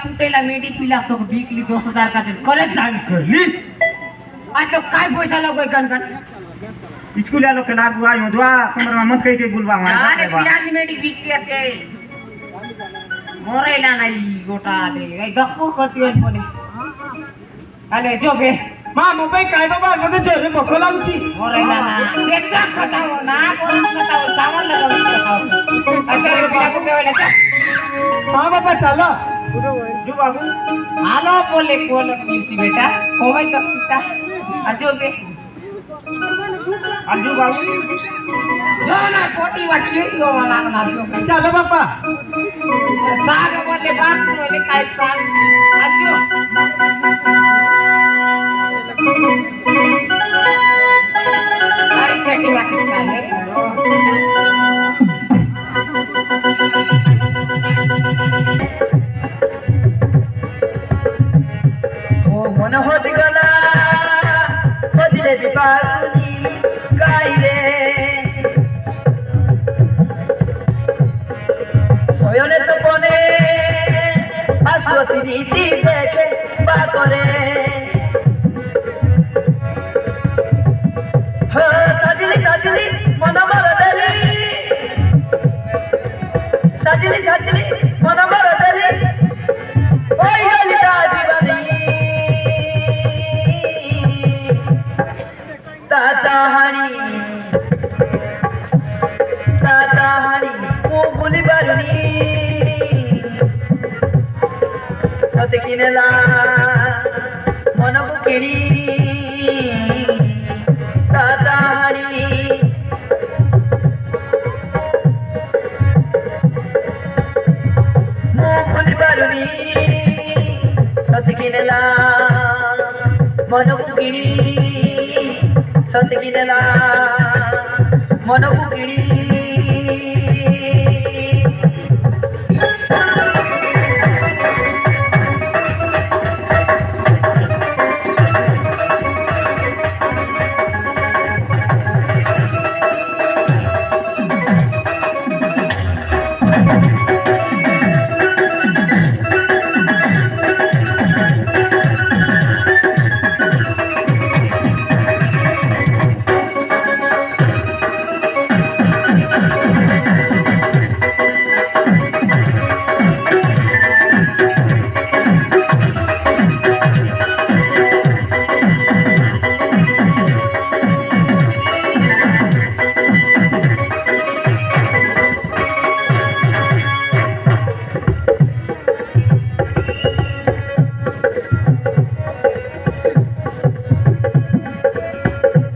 फुटेला मेडी पिला तो वीकली 2000 का दिन कॉलेज जान करली आज तो काय पैसा लगोय कन स्कूल वालों के लागू आयो दुआ कमर में मत कह के बुलवा हमारे अरे पिला नी मेडी वीकली आते मोरेला नाही गोटा दे ए गप्पो कतियोल पने अरे जो बे मां मोबाइल काय बाबा मते जोरे भको लाउची मोरेला ना देखा खताओ ना पोरन खताओ सामान लगाओ खताओ अरे पिला को केवला चा हां बाबा चलो जो बाबू हालो बोले कोलो मिलसी बेटा कोई तो पिता अजो बे अंजू बाबू जो ना पोटी वाटली यो वाला ना जो चलो बापा साग बोले बात बोले काय साग अजो अरे सेटिंग आके काले ओ मन होत गला खोजले बिपाकुनी काई रे सोयने सपने आसवती नीति देखे बाकरे हो साजली साजली मन मर देली साजली साजली मन मर देली ओई गली का दीवानी ताजा हानी ओ बोली बारुनी सत किनेला मन बुकिनी ताजा हानी ओ बोली बारुनी सत किनेला मन बुकिनी सत किनेला मन बुकिनी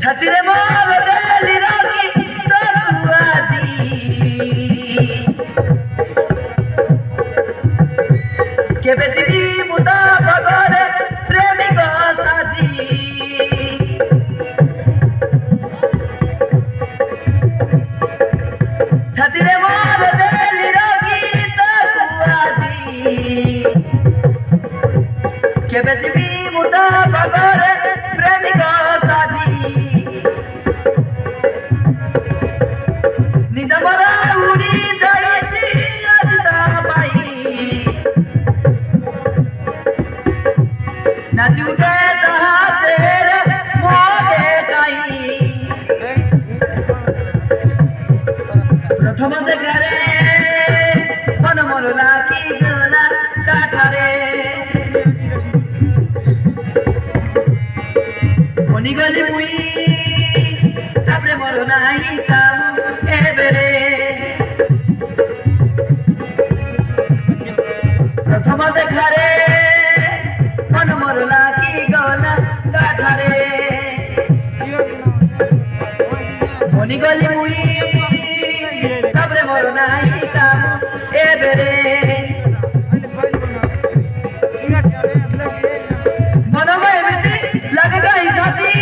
छतरे मार देली राखी तरुआजी केबे जीवी मुदा भगरे प्रेमिक साजी छतरे मार देली राखी तरुआजी केबे जीवी मुदा भगरे प्रेमिक साजी निदमरा उड़ी जायची अजदा बाई नाचुटे तहा चेहरे मोगे गाई प्रथम देखारे मन मरला की गला काठारे कोनी गली मुई तापरे मरो नाही काम एबेरे प्रथम देखारे मन मरला की गला काठारे कोनी गली मुई तापरे मरो नाही काम एबेरे मन में एमती लग गई साथी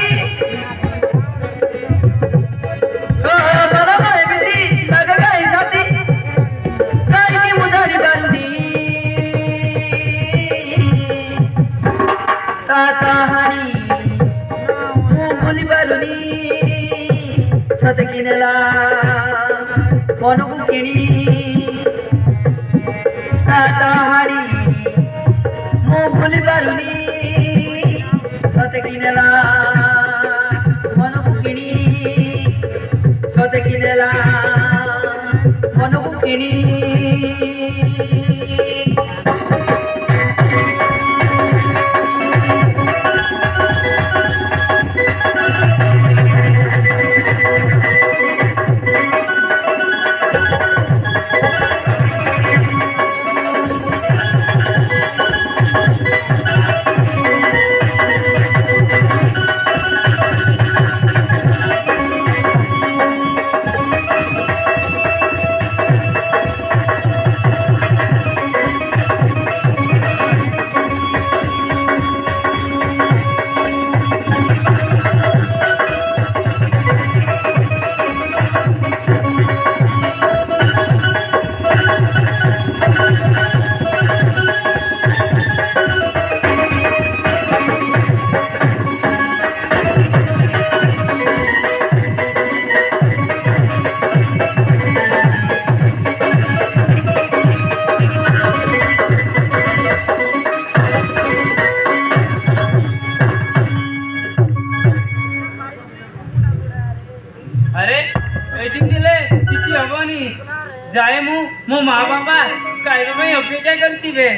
सत किनेला मन बुकिनी ताजा हाड़ी ମୁଁ ଭୁଲି ପାରୁନି ସତେ କିନେଲା ମନକୁ କିଣି ସତେ କିନେଲା ମନକୁ କିଣି अरे एठी दिले किसी हबनी जाए मो माँ बापा कायरो में अपेक्षा करती बे